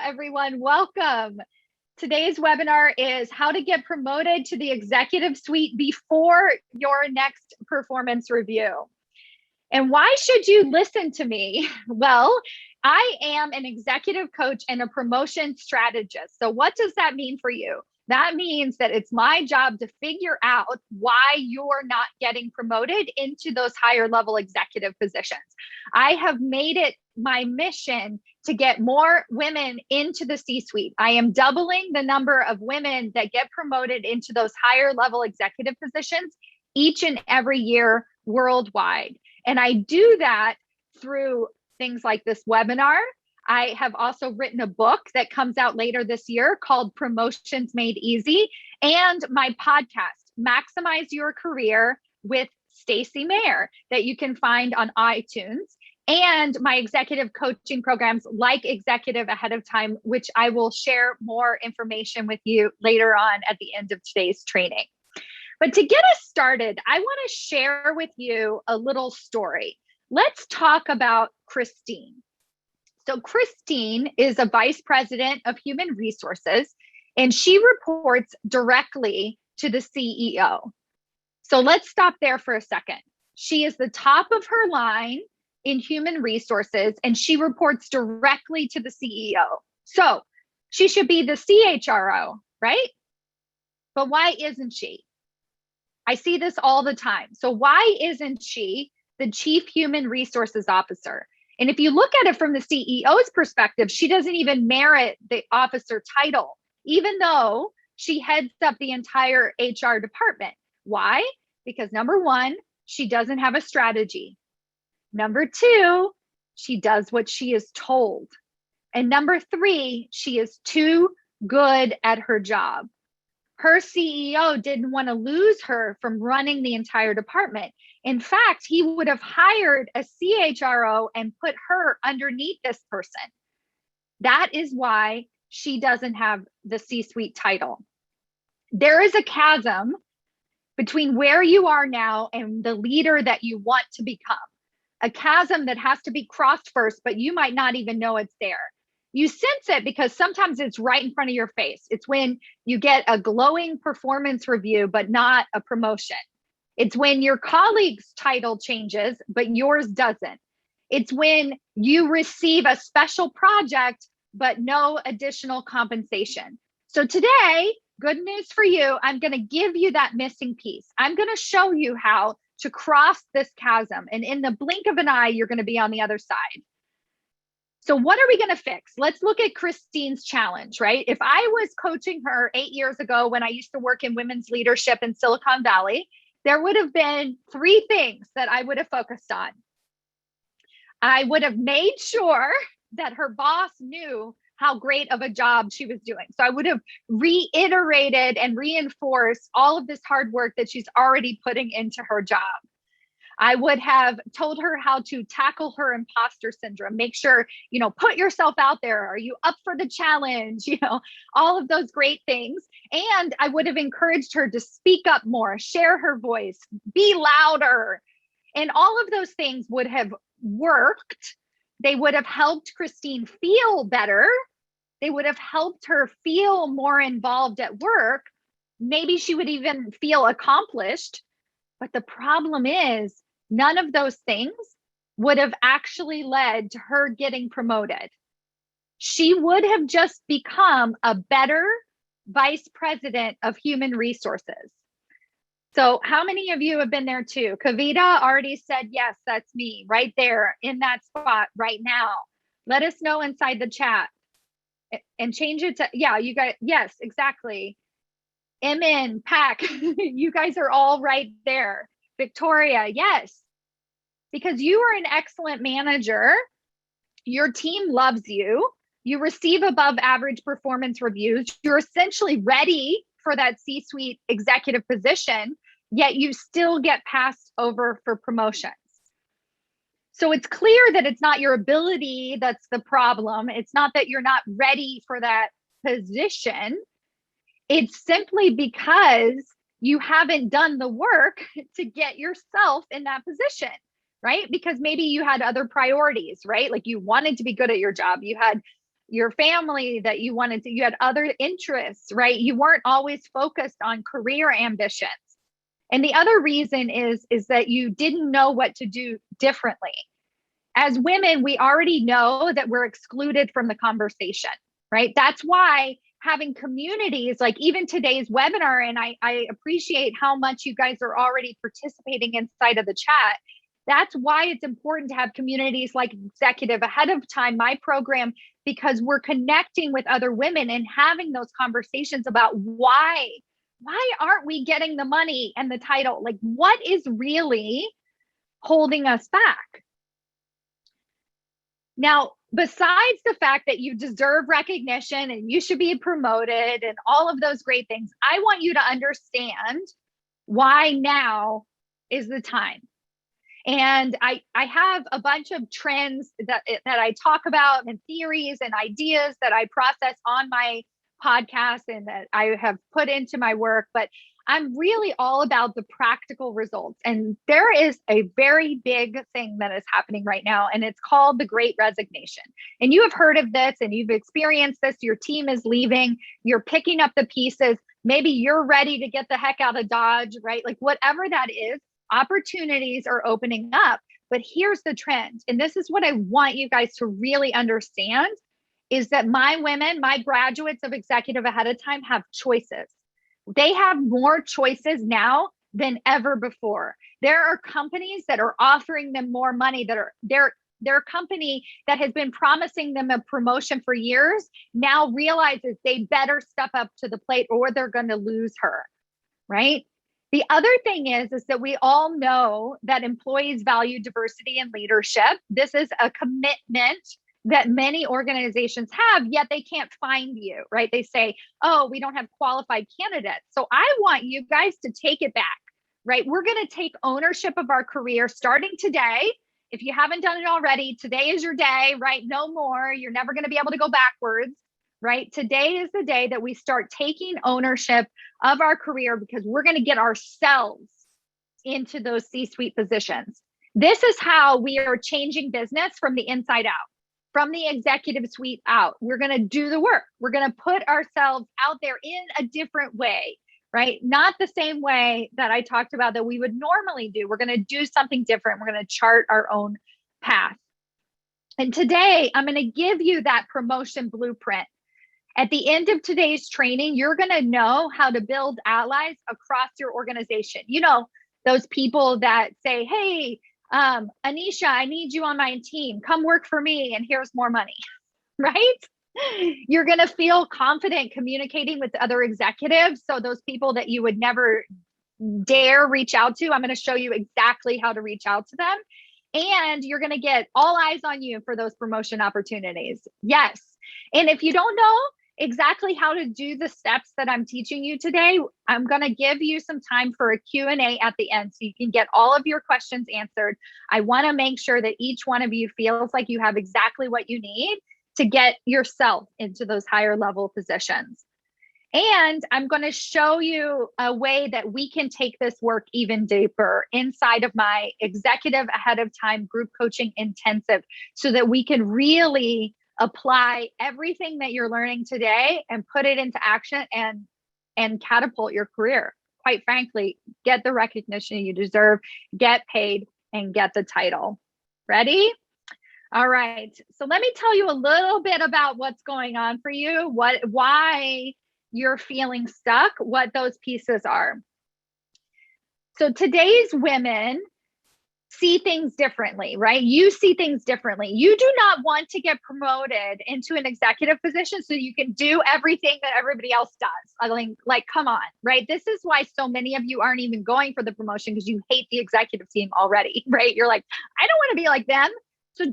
everyone. Welcome. Today's webinar is how to get promoted to the executive suite before your next performance review. And why should you listen to me? Well, I am an executive coach and a promotion strategist. So what does that mean for you? That means that it's my job to figure out why you're not getting promoted into those higher level executive positions. I have made it my mission to get more women into the C-suite. I am doubling the number of women that get promoted into those higher level executive positions each and every year worldwide. And I do that through things like this webinar. I have also written a book that comes out later this year called Promotions Made Easy, and my podcast, Maximize Your Career with Stacy Mayer, that you can find on iTunes, and my executive coaching programs like Executive Ahead of Time, which I will share more information with you later on at the end of today's training. But to get us started, I want to share with you a little story. Let's talk about Christine. So Christine is a vice president of human resources, and she reports directly to the CEO. So let's stop there for a second. She is the top of her line in human resources, and she reports directly to the CEO. So she should be the CHRO, right? But why isn't she? I see this all the time. So why isn't she the chief human resources officer? And if you look at it from the CEO's perspective, she doesn't even merit the officer title, even though she heads up the entire HR department. Why? Because number one, she doesn't have a strategy. Number two, she does what she is told. And number three, she is too good at her job. Her CEO didn't want to lose her from running the entire department. In fact, he would have hired a CHRO and put her underneath this person. That is why she doesn't have the C-suite title. There is a chasm between where you are now and the leader that you want to become. A chasm that has to be crossed first, but you might not even know it's there. You sense it because sometimes it's right in front of your face. It's when you get a glowing performance review, but not a promotion. It's when your colleague's title changes, but yours doesn't. It's when you receive a special project, but no additional compensation. So today, good news for you, I'm going to give you that missing piece. I'm going to show you how to cross this chasm. And in the blink of an eye, you're going to be on the other side. So what are we going to fix? Let's look at Christine's challenge, right? If I was coaching her 8 years ago when I used to work in women's leadership in Silicon Valley, there would have been three things that I would have focused on. I would have made sure that her boss knew how great of a job she was doing. So I would have reiterated and reinforced all of this hard work that she's already putting into her job. I would have told her how to tackle her imposter syndrome. Make sure, put yourself out there. Are you up for the challenge? All of those great things. And I would have encouraged her to speak up more, share her voice, be louder. And all of those things would have worked. They would have helped Christine feel better. They would have helped her feel more involved at work. Maybe she would even feel accomplished. But the problem is, none of those things would have actually led to her getting promoted. She would have just become a better vice president of human resources. So how many of you have been there too? Kavita already said, yes, that's me right there in that spot right now. Let us know inside the chat and change it to, yeah, you guys, yes, exactly. MN, Pack, you guys are all right there. Victoria, yes, because you are an excellent manager. Your team loves you. You receive above average performance reviews. You're essentially ready for that C-suite executive position, yet you still get passed over for promotions. So it's clear that it's not your ability that's the problem. It's not that you're not ready for that position. It's simply because you haven't done the work to get yourself in that position, right? Because maybe you had other priorities, right? Like you wanted to be good at your job. You had, your family that you wanted to, you had other interests, right? You weren't always focused on career ambitions. And the other reason is that you didn't know what to do differently. As women, we already know that we're excluded from the conversation, right? That's why having communities like even today's webinar, and I appreciate how much you guys are already participating inside of the chat. That's why it's important to have communities like Executive Ahead of Time, my program, because we're connecting with other women and having those conversations about why aren't we getting the money and the title? Like, what is really holding us back? Now, besides the fact that you deserve recognition and you should be promoted and all of those great things, I want you to understand why now is the time. And I have a bunch of trends that I talk about and theories and ideas that I process on my podcast and that I have put into my work, but I'm really all about the practical results. And there is a very big thing that is happening right now, and it's called the Great Resignation. And you have heard of this and you've experienced this. Your team is leaving, you're picking up the pieces. Maybe you're ready to get the heck out of Dodge, right? Like whatever that is, opportunities are opening up. But here's the trend. And this is what I want you guys to really understand is that my women, my graduates of Executive Ahead of Time have choices. They have more choices now than ever before. There are companies that are offering them more money that are their company that has been promising them a promotion for years now realizes they better step up to the plate or they're going to lose her, right? The other thing is that we all know that employees value diversity and leadership. This is a commitment that many organizations have, yet they can't find you, right? They say, oh, we don't have qualified candidates. So I want you guys to take it back, right? We're going to take ownership of our career starting today. If you haven't done it already, today is your day, right? No more. You're never going to be able to go backwards, right? Today is the day that we start taking ownership of our career because we're going to get ourselves into those C-suite positions. This is how we are changing business from the inside out. From the executive suite out. We're going to do the work. We're going to put ourselves out there in a different way, right? Not the same way that I talked about that we would normally do. We're going to do something different. We're going to chart our own path. And today, I'm going to give you that promotion blueprint. At the end of today's training, you're going to know how to build allies across your organization. You know, those people that say, hey, Anisha, I need you on my team. Come work for me and here's more money, right? You're going to feel confident communicating with other executives. So those people that you would never dare reach out to, I'm going to show you exactly how to reach out to them. And you're going to get all eyes on you for those promotion opportunities. Yes. And if you don't know exactly how to do the steps that I'm teaching you today, I'm going to give you some time for a Q&A at the end so you can get all of your questions answered. I want to make sure that each one of you feels like you have exactly what you need to get yourself into those higher level positions. And I'm going to show you a way that we can take this work even deeper inside of my Executive Ahead of Time group coaching intensive so that we can really apply everything that you're learning today and put it into action and catapult your career. Quite frankly, get the recognition you deserve, get paid, and get the title. Ready? All right. So let me tell you a little bit about what's going on for you, why you're feeling stuck, what those pieces are. So today's women see things differently, right? You see things differently. You do not want to get promoted into an executive position so you can do everything that everybody else does. I mean, like, come on, right? This is why so many of you aren't even going for the promotion because you hate the executive team already, right? You're like, I don't want to be like them. So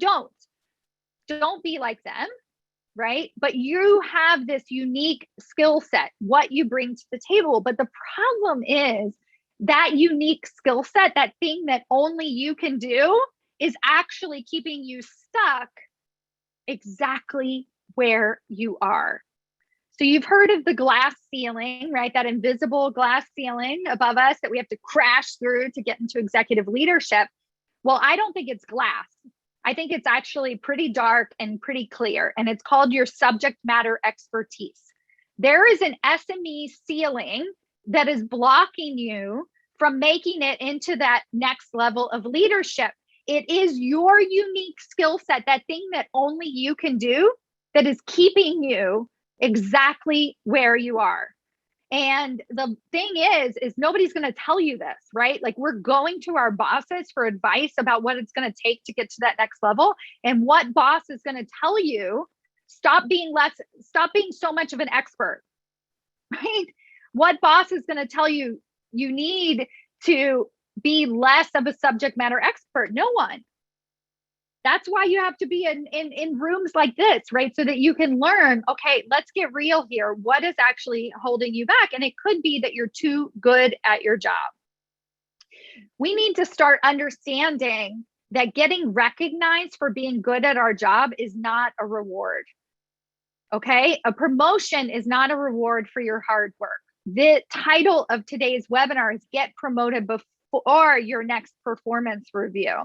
don't be like them, right? But you have this unique skill set, what you bring to the table. But the problem is that unique skill set, that thing that only you can do, is actually keeping you stuck exactly where you are. So you've heard of the glass ceiling, right? That invisible glass ceiling above us that we have to crash through to get into executive leadership. Well, I don't think it's glass. I think it's actually pretty dark and pretty clear, and it's called your subject matter expertise. There is an SME ceiling that is blocking you from making it into that next level of leadership. It is your unique skill set, that thing that only you can do, that is keeping you exactly where you are. And the thing is nobody's going to tell you this, right? Like, we're going to our bosses for advice about what it's going to take to get to that next level. And what boss is going to tell you, stop being so much of an expert, right? What boss is going to tell you you need to be less of a subject matter expert? No one. That's why you have to be in rooms like this, right? So that you can learn, okay, let's get real here. What is actually holding you back? And it could be that you're too good at your job. We need to start understanding that getting recognized for being good at our job is not a reward. Okay? A promotion is not a reward for your hard work. The title of today's webinar is Get Promoted Before Your Next Performance Review.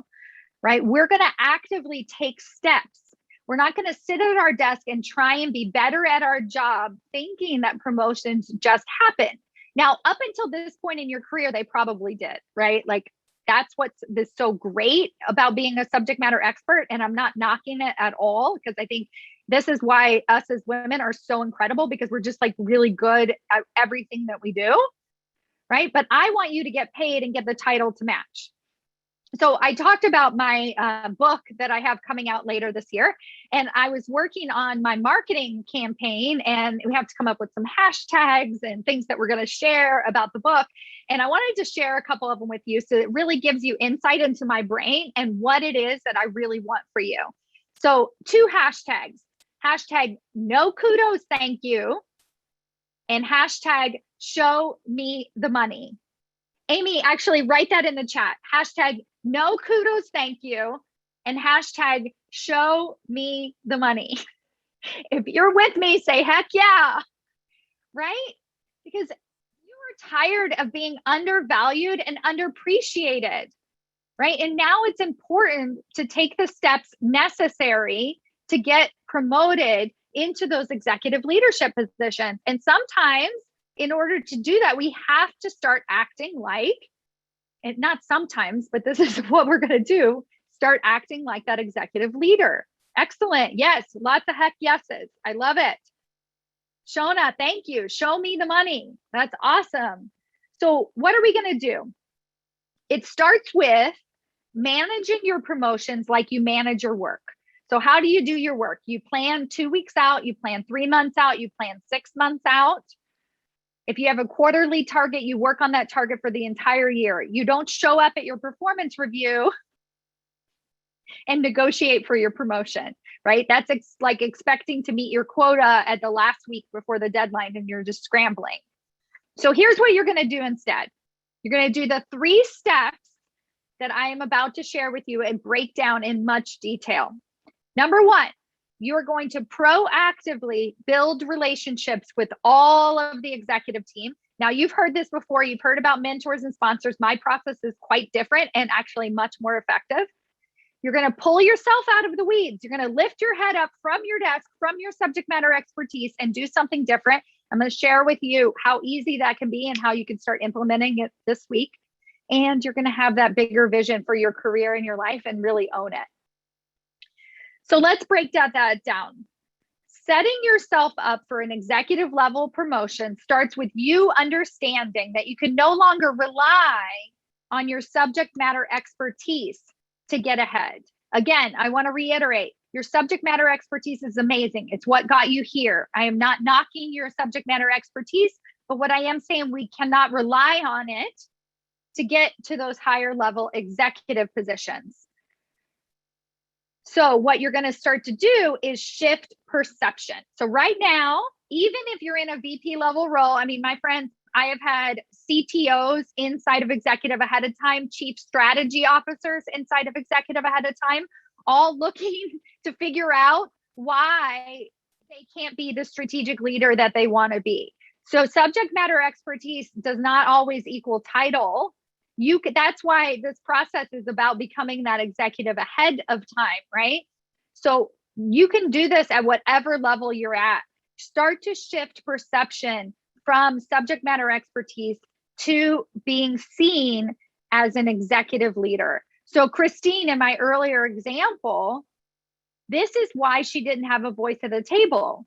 Right? We're going to actively take steps. We're not going to sit at our desk and try and be better at our job thinking that promotions just happen. Now, up until this point in your career, they probably did, right? Like, that's what's so great about being a subject matter expert. And I'm not knocking it at all, because I think this is why us as women are so incredible, because we're just like really good at everything that we do, right? But I want you to get paid and get the title to match. So I talked about my book that I have coming out later this year, and I was working on my marketing campaign, and we have to come up with some hashtags and things that we're going to share about the book. And I wanted to share a couple of them with you, so it really gives you insight into my brain and what it is that I really want for you. So 2 hashtags, hashtag no kudos, thank you, and hashtag show me the money. Amy, actually write that in the chat. Hashtag no kudos, thank you. And hashtag show me the money. If you're with me, say heck yeah, right? Because you are tired of being undervalued and underappreciated, right? And now it's important to take the steps necessary to get promoted into those executive leadership positions. And sometimes, in order to do that, we have to start acting like, and not sometimes, but this is what we're going to do, start acting like that executive leader. Excellent. Yes. Lots of heck yeses. I love it. Shona, thank you. Show me the money. That's awesome. So what are we going to do? It starts with managing your promotions like you manage your work. So how do you do your work? You plan 2 weeks out, you plan 3 months out, you plan 6 months out. If you have a quarterly target, you work on that target for the entire year. You don't show up at your performance review and negotiate for your promotion, right? That's like expecting to meet your quota at the last week before the deadline, and you're just scrambling. So here's what you're going to do instead. You're going to do the 3 steps that I am about to share with you and break down in much detail. Number 1, you're going to proactively build relationships with all of the executive team. Now, you've heard this before. You've heard about mentors and sponsors. My process is quite different and actually much more effective. You're going to pull yourself out of the weeds. You're going to lift your head up from your desk, from your subject matter expertise, and do something different. I'm going to share with you how easy that can be and how you can start implementing it this week. And you're going to have that bigger vision for your career and your life and really own it. So let's break that down. Setting yourself up for an executive level promotion starts with you understanding that you can no longer rely on your subject matter expertise to get ahead. Again, I want to reiterate, your subject matter expertise is amazing. It's what got you here. I am not knocking your subject matter expertise, but what I am saying, we cannot rely on it to get to those higher level executive positions. So what you're going to start to do is shift perception. So right now, even if you're in a VP level role, I mean, my friends, I have had CTOs inside of executive ahead of time, chief strategy officers inside of executive ahead of time, all looking to figure out why they can't be the strategic leader that they want to be. So subject matter expertise does not always equal title. That's why this process is about becoming that executive ahead of time, right? So you can do this at whatever level you're at. Start to shift perception from subject matter expertise to being seen as an executive leader. So Christine, in my earlier example, this is why she didn't have a voice at the table.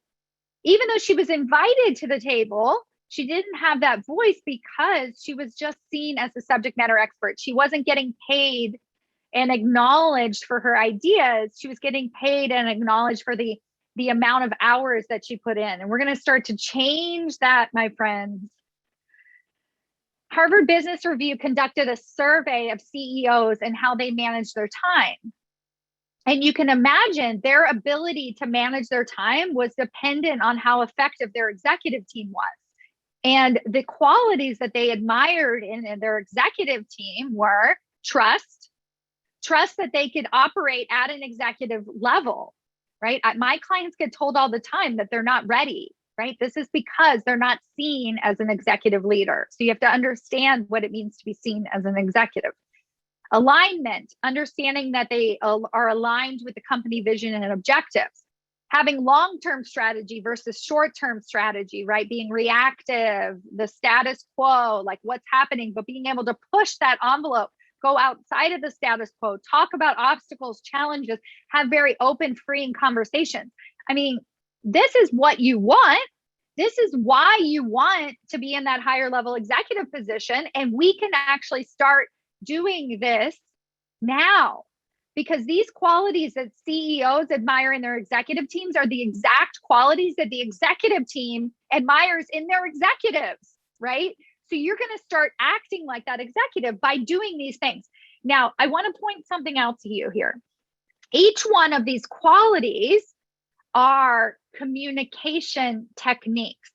Even though she was invited to the table, she didn't have that voice because she was just seen as a subject matter expert. She wasn't getting paid and acknowledged for her ideas. She was getting paid and acknowledged for the amount of hours that she put in. And we're going to start to change that, my friends. Harvard Business Review conducted a survey of CEOs and how they manage their time. And you can imagine their ability to manage their time was dependent on how effective their executive team was. And the qualities that they admired in their executive team were trust that they could operate at an executive level, right? My clients get told all the time that they're not ready, right? This is because they're not seen as an executive leader. So you have to understand what it means to be seen as an executive. Alignment, understanding that they are aligned with the company vision and objectives. Having long-term strategy versus short-term strategy, right? Being reactive, the status quo, like what's happening, but being able to push that envelope, go outside of the status quo, talk about obstacles, challenges, have very open, freeing conversations. I mean, this is what you want. This is why you want to be in that higher level executive position. And we can actually start doing this now, because these qualities that CEOs admire in their executive teams are the exact qualities that the executive team admires in their executives, right? So you're going to start acting like that executive by doing these things. Now, I want to point something out to you here. Each one of these qualities are communication techniques.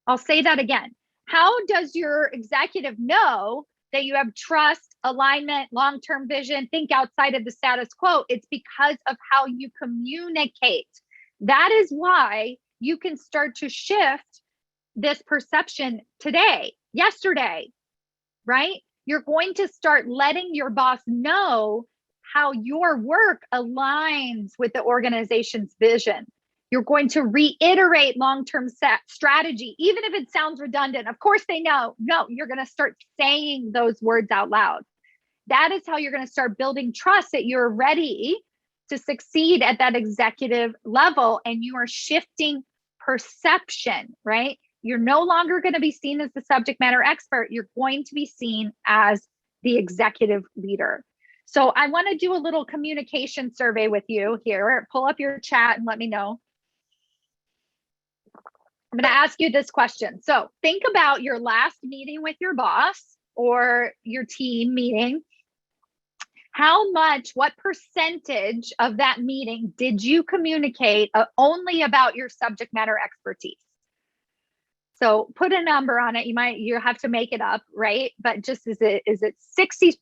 I'll say that again. How does your executive know that you have trust, alignment, long-term vision, think outside of the status quo? It's because of how you communicate. That is why you can start to shift this perception today, yesterday, right? You're going to start letting your boss know how your work aligns with the organization's vision. You're going to reiterate long-term strategy, even if it sounds redundant. Of course they know. No, you're going to start saying those words out loud. That is how you're going to start building trust that you're ready to succeed at that executive level, and you are shifting perception, right? You're no longer going to be seen as the subject matter expert. You're going to be seen as the executive leader. So I want to do a little communication survey with you here. Pull up your chat and let me know. I'm going to ask you this question. So think about your last meeting with your boss or your team meeting. What percentage of that meeting did you communicate only about your subject matter expertise? So put a number on it. You have to make it up, right? But just is it 60%,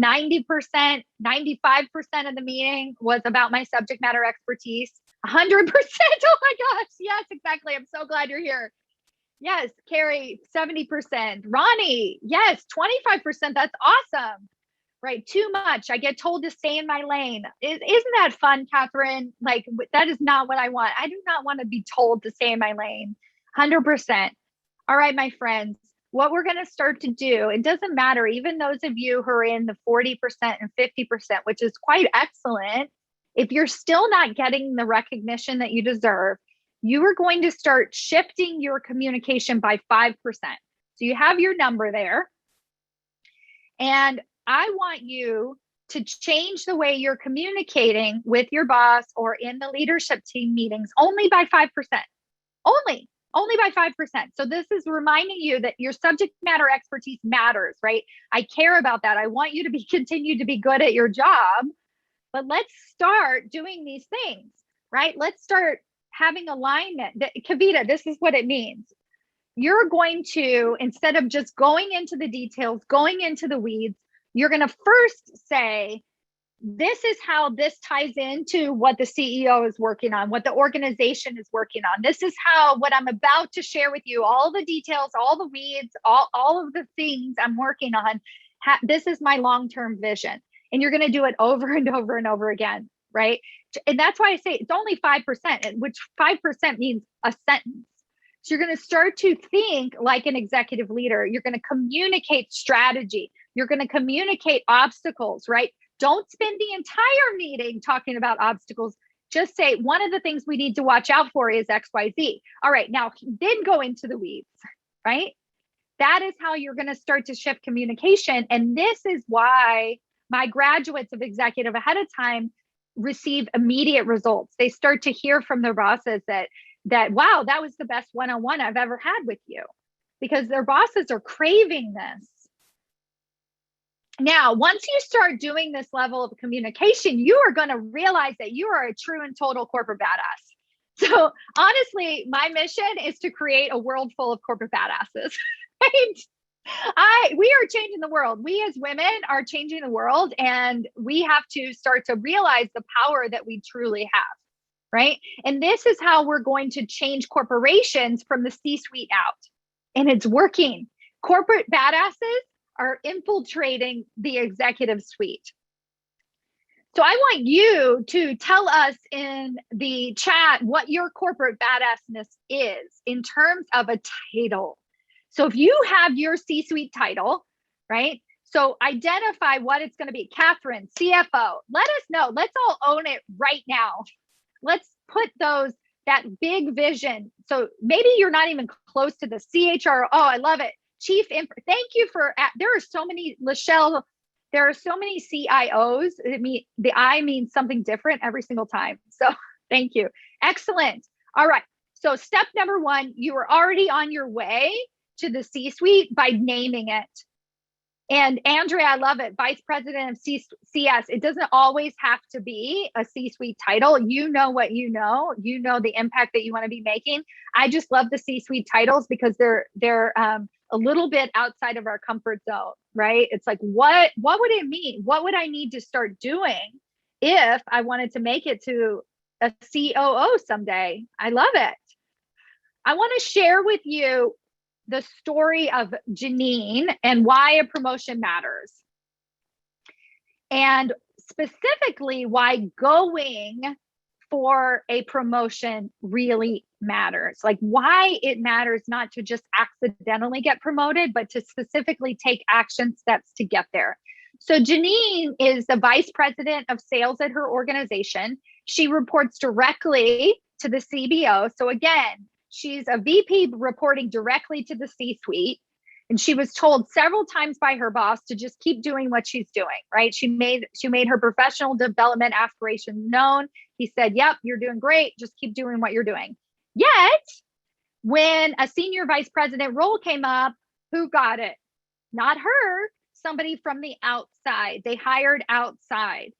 90%, 95% of the meeting was about my subject matter expertise? 100%. Oh my gosh. Yes, exactly. I'm so glad you're here. Yes, Carrie, 70%. Ronnie, yes, 25%. That's awesome. Right. Too much. I get told to stay in my lane. Isn't that fun, Catherine? Like, that is not what I want. I do not want to be told to stay in my lane. 100%. All right, my friends, what we're going to start to do, it doesn't matter, even those of you who are in the 40% and 50%, which is quite excellent. If you're still not getting the recognition that you deserve, you are going to start shifting your communication by 5%. So you have your number there. And I want you to change the way you're communicating with your boss or in the leadership team meetings only by 5%. Only by 5%. So this is reminding you that your subject matter expertise matters, right? I care about that. I want you to continue to be good at your job, but let's start doing these things, right? Let's start having alignment. Kavita, this is what it means. You're going to, instead of just going into the details, going into the weeds, you're going to first say, this is how this ties into what the CEO is working on, what the organization is working on. This is how what I'm about to share with you, all the details, all the weeds, all of the things I'm working on. This is my long-term vision. And you're going to do it over and over and over again, right? And that's why I say it's only 5%, which 5% means a sentence. So you're going to start to think like an executive leader. You're going to communicate strategy. You're going to communicate obstacles, right? Don't spend the entire meeting talking about obstacles. Just say, one of the things we need to watch out for is XYZ. All right, now then go into the weeds, right? That is how you're going to start to shift communication. And this is why my graduates of executive ahead of time receive immediate results. They start to hear from their bosses that wow, that was the best one-on-one I've ever had with you, because their bosses are craving this. Now, once you start doing this level of communication, you are going to realize that you are a true and total corporate badass. So honestly, my mission is to create a world full of corporate badasses. Right? We are changing the world. We as women are changing the world, and we have to start to realize the power that we truly have. Right? And this is how we're going to change corporations from the C-suite out. And it's working. Corporate badasses are infiltrating the executive suite. So I want you to tell us in the chat what your corporate badassness is in terms of a title. So if you have your C-suite title, right? So identify what it's going to be. Catherine, CFO, let us know. Let's all own it right now. Let's put that big vision. So maybe you're not even close to the CHRO. Oh, I love it. Thank you for, there are so many, Lachelle, there are so many CIOs. The I means something different every single time. So thank you. Excellent. All right. So step number one, you are already on your way to the C-suite by naming it. And Andrea, I love it. Vice President of CS. It doesn't always have to be a C-suite title. You know what you know the impact that you want to be making. I just love the C-suite titles because they're a little bit outside of our comfort zone, right? It's like, what would it mean? What would I need to start doing if I wanted to make it to a COO someday? I love it. I want to share with you the story of Janine and why a promotion matters. And specifically why going for a promotion really matters. Like why it matters not to just accidentally get promoted, but to specifically take action steps to get there. So Janine is the vice president of sales at her organization. She reports directly to the CBO. So again, she's a VP reporting directly to the C-suite. And she was told several times by her boss to just keep doing what she's doing, right? She made her professional development aspirations known. He said, yep, you're doing great. Just keep doing what you're doing. Yet, when a senior vice president role came up, who got it? Not her, somebody from the outside. They hired outside.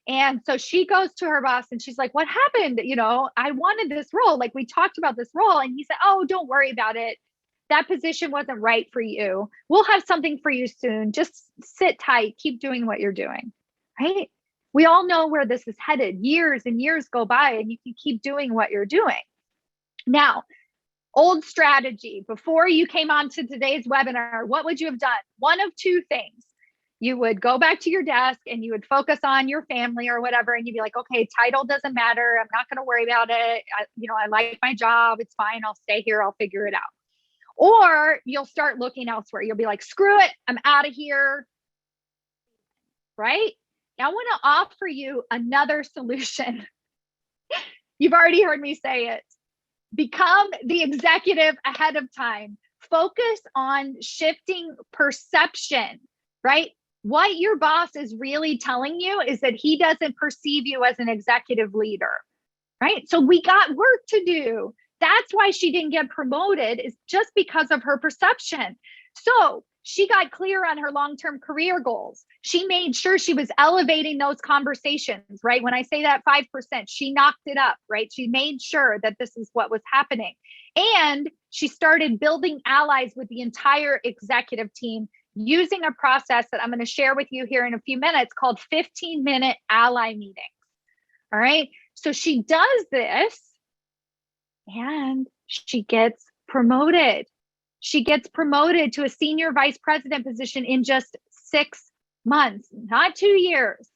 And so she goes to her boss and she's like, what happened? I wanted this role. Like we talked about this role. And he said, oh, don't worry about it. That position wasn't right for you. We'll have something for you soon. Just sit tight. Keep doing what you're doing. Right? We all know where this is headed. Years and years go by and you can keep doing what you're doing. Now, old strategy. Before you came on to today's webinar, what would you have done? One of two things. You would go back to your desk and you would focus on your family or whatever. And you'd be like, okay, title doesn't matter. I'm not going to worry about it. I like my job. It's fine. I'll stay here. I'll figure it out. Or you'll start looking elsewhere. You'll be like, screw it. I'm out of here. Right? Now I want to offer you another solution. You've already heard me say it. Become the executive ahead of time. Focus on shifting perception, right? What your boss is really telling you is that he doesn't perceive you as an executive leader, right? So we got work to do. That's why she didn't get promoted, is just because of her perception. So she got clear on her long-term career goals. She made sure she was elevating those conversations, right? When I say that 5%, she knocked it up, right? She made sure that this is what was happening. And she started building allies with the entire executive team using a process that I'm going to share with you here in a few minutes called 15-minute ally meetings. All right. So she does this and she gets promoted. She gets promoted to a senior vice president position in just 6 months, not 2 years.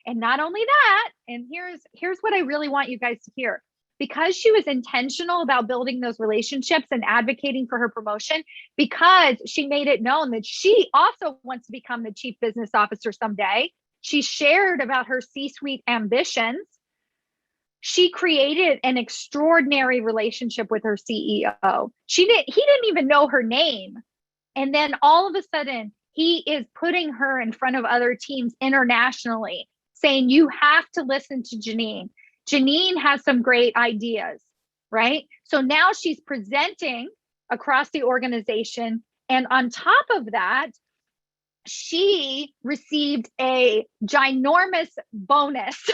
And not only that, and here's what I really want you guys to hear. Because she was intentional about building those relationships and advocating for her promotion, because she made it known that she also wants to become the chief business officer someday. She shared about her C-suite ambitions. She created an extraordinary relationship with her CEO. He didn't even know her name. And then all of a sudden, he is putting her in front of other teams internationally, saying, you have to listen to Janine. Janine has some great ideas, right? So now she's presenting across the organization. And on top of that, she received a ginormous bonus.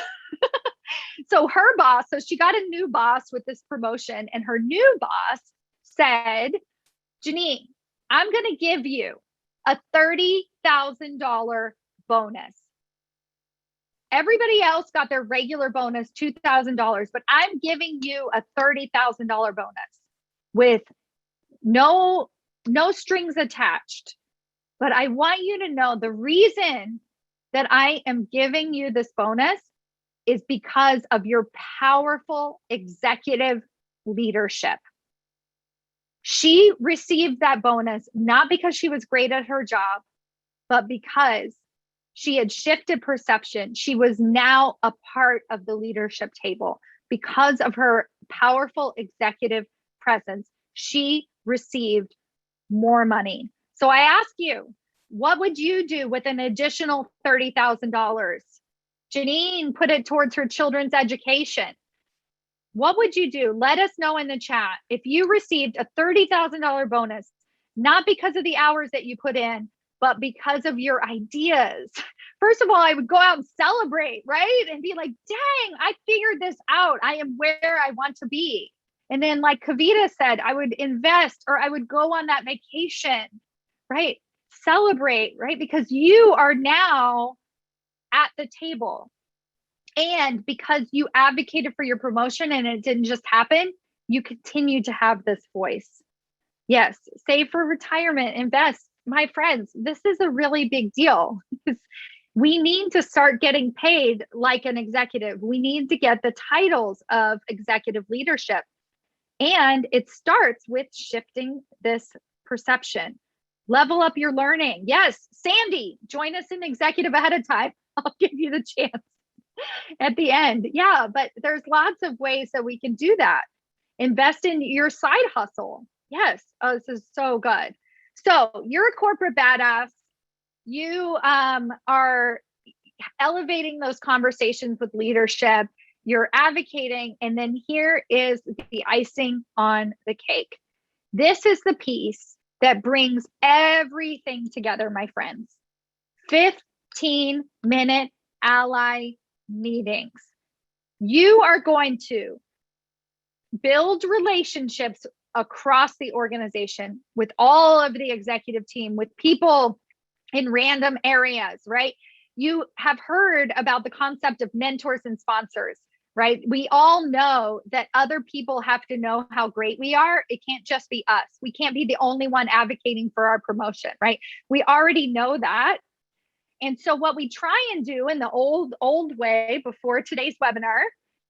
So her boss, so she got a new boss with this promotion, and her new boss said, Janine, I'm going to give you a $30,000 bonus. Everybody else got their regular bonus, $2,000, but I'm giving you a $30,000 bonus with no strings attached. But I want you to know the reason that I am giving you this bonus is because of your powerful executive leadership. She received that bonus not because she was great at her job, but because she had shifted perception. She was now a part of the leadership table. Because of her powerful executive presence, she received more money. So I ask you, what would you do with an additional $30,000? Janine put it towards her children's education. What would you do? Let us know in the chat. If you received a $30,000 bonus, not because of the hours that you put in, but because of your ideas. First of all, I would go out and celebrate, right? And be like, dang, I figured this out. I am where I want to be. And then like Kavita said, I would invest, or I would go on that vacation, right? Celebrate, right? Because you are now at the table. And because you advocated for your promotion and it didn't just happen, you continue to have this voice. Yes, save for retirement, invest. My friends, this is a really big deal. We need to start getting paid like an executive. We need to get the titles of executive leadership. And it starts with shifting this perception. Level up your learning. Yes, Sandy, join us in executive ahead of time. I'll give you the chance at the end. Yeah, but there's lots of ways that we can do that. Invest in your side hustle. Yes. Oh, this is so good. So you're a corporate badass. You are elevating those conversations with leadership. You're advocating. And then here is the icing on the cake. This is the piece that brings everything together, my friends. 15-minute ally meetings. You are going to build relationships across the organization with all of the executive team, with people in random areas, right? You have heard about the concept of mentors and sponsors, right? We all know that other people have to know how great we are. It can't just be us. We can't be the only one advocating for our promotion, right? We already know that. And so what we try and do in the old way before today's webinar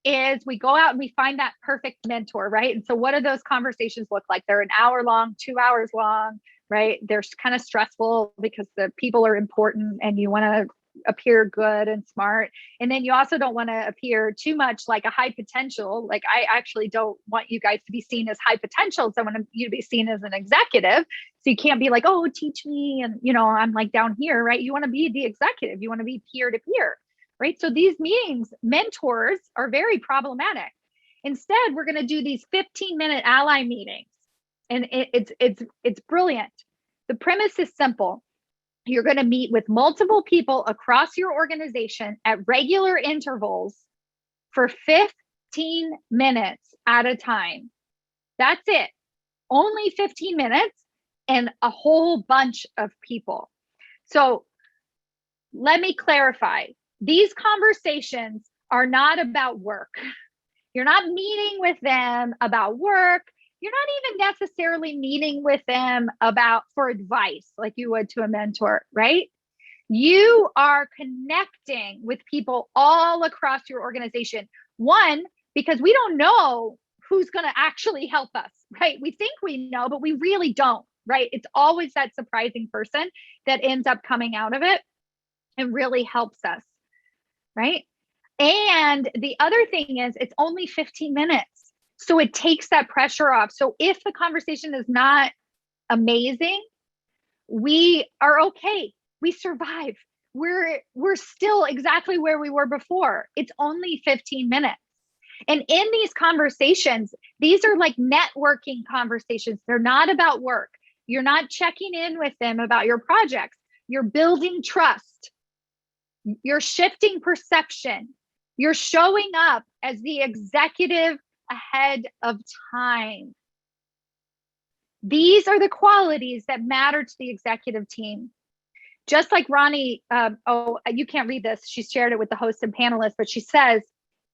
is we go out and we find that perfect mentor, right? And so what do those conversations look like? They're an hour long, 2 hours long, right? They're kind of stressful because the people are important and you want to appear good and smart. And then you also don't want to appear too much like a high potential. Like I actually don't want you guys to be seen as high potentials. I want you to be seen as an executive. So you can't be like, oh, teach me. And, I'm like down here, right? You want to be the executive. You want to be peer to peer, right? So these meetings, mentors are very problematic. Instead, we're going to do these 15-minute ally meetings. And it's brilliant. The premise is simple. You're going to meet with multiple people across your organization at regular intervals for 15 minutes at a time. That's it. Only 15 minutes and a whole bunch of people. So let me clarify. These conversations are not about work. You're not meeting with them about work. You're not even necessarily meeting with them for advice like you would to a mentor, right? You are connecting with people all across your organization. One, because we don't know who's going to actually help us, right? We think we know, but we really don't, right? It's always that surprising person that ends up coming out of it and really helps us, right? And the other thing is it's only 15 minutes. So it takes that pressure off. So if the conversation is not amazing, we are okay. We survive. We're still exactly where we were before. It's only 15 minutes. And in these conversations, these are like networking conversations. They're not about work. You're not checking in with them about your projects. You're building trust. You're shifting perception. You're showing up as the executive ahead of time. These are the qualities that matter to the executive team. Just like Ronnie, you can't read this. She shared it with the hosts and panelists, but she says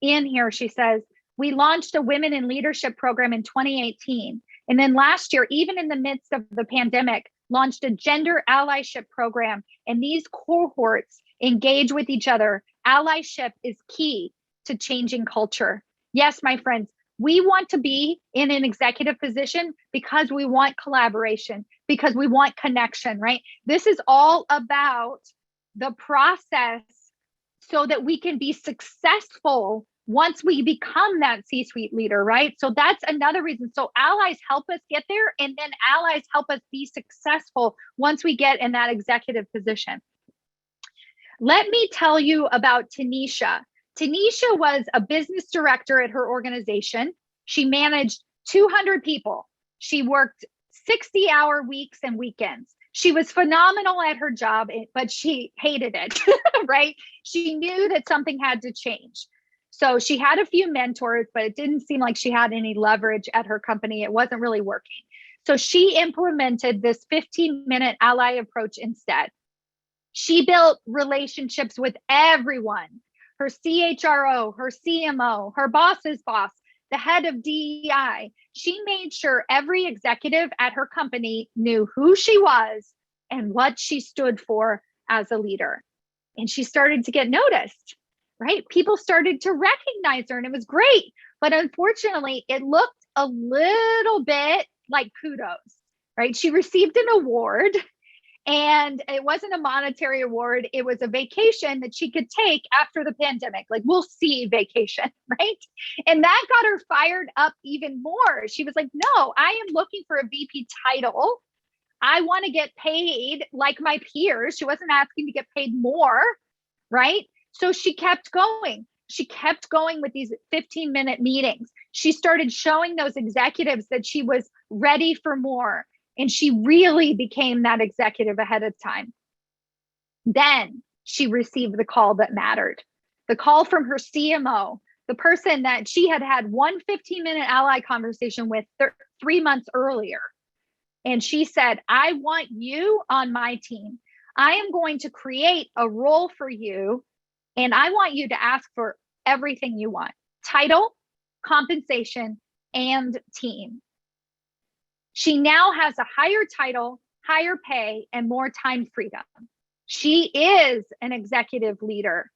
in here, she says, we launched a women in leadership program in 2018. And then last year, even in the midst of the pandemic, launched a gender allyship program. And these cohorts engage with each other. Allyship is key to changing culture. Yes, my friends, we want to be in an executive position because we want collaboration, because we want connection, right? This is all about the process so that we can be successful once we become that C-suite leader, right? So that's another reason. So allies help us get there, and then allies help us be successful once we get in that executive position. Let me tell you about Tanisha. Tanisha was a business director at her organization. She managed 200 people. She worked 60-hour weeks and weekends. She was phenomenal at her job, but she hated it, right? She knew that something had to change. So she had a few mentors, but it didn't seem like she had any leverage at her company. It wasn't really working. So she implemented this 15-minute ally approach instead. She built relationships with everyone, her CHRO, her CMO, her boss's boss, the head of DEI. She made sure every executive at her company knew who she was and what she stood for as a leader. And she started to get noticed, right? People started to recognize her, and it was great. But unfortunately, it looked a little bit like kudos, right? She received an award, and it wasn't a monetary award. It was a vacation that she could take after the pandemic. Like, we'll see vacation, right? And that got her fired up even more. She was like, no, I am looking for a VP title. I want to get paid like my peers. She wasn't asking to get paid more, right? So she kept going. She kept going with these 15-minute meetings. She started showing those executives that she was ready for more. And she really became that executive ahead of time. Then she received the call that mattered, the call from her CMO, the person that she had had one 15-minute ally conversation with 3 months earlier. And she said, I want you on my team. I am going to create a role for you, and I want you to ask for everything you want: title, compensation, and team. She now has a higher title, higher pay, and more time freedom. She is an executive leader,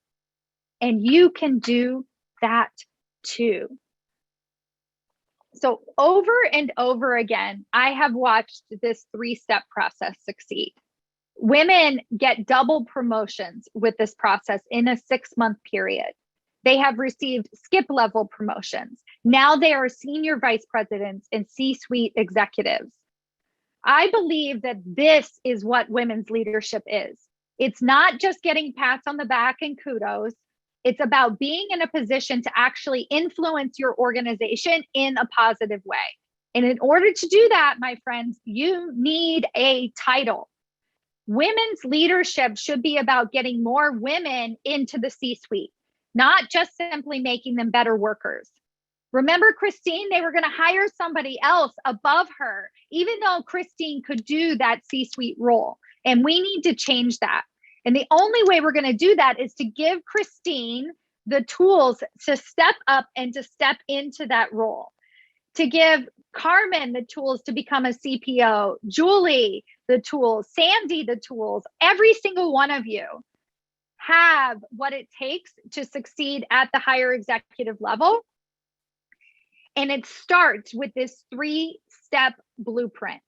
and you can do that too. So over and over again, I have watched this 3-step process succeed. Women get double promotions with this process in a 6-month period. They have received skip level promotions. Now they are senior vice presidents and C-suite executives. I believe that this is what women's leadership is. It's not just getting pats on the back and kudos. It's about being in a position to actually influence your organization in a positive way. And in order to do that, my friends, you need a title. Women's leadership should be about getting more women into the C-suite, not just simply making them better workers. Remember Christine, they were going to hire somebody else above her, even though Christine could do that C-suite role. And we need to change that. And the only way we're going to do that is to give Christine the tools to step up and to step into that role, to give Carmen the tools to become a CPO, Julie the tools, Sandy the tools. Every single one of you have what it takes to succeed at the higher executive level. And it starts with this 3-step blueprint.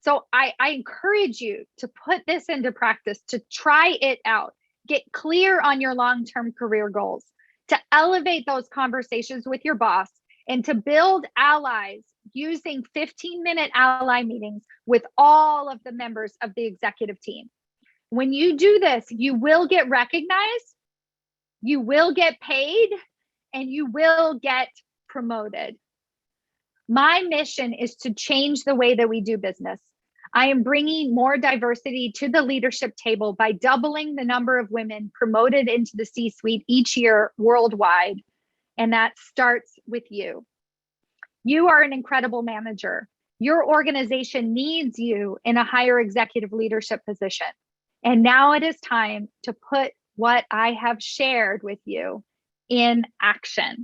So I encourage you to put this into practice, to try it out, get clear on your long-term career goals, to elevate those conversations with your boss, and to build allies using 15-minute ally meetings with all of the members of the executive team. When you do this, you will get recognized, you will get paid, and you will get promoted. My mission is to change the way that we do business. I am bringing more diversity to the leadership table by doubling the number of women promoted into the C-suite each year worldwide. And that starts with you. You are an incredible manager. Your organization needs you in a higher executive leadership position. And now it is time to put what I have shared with you in action.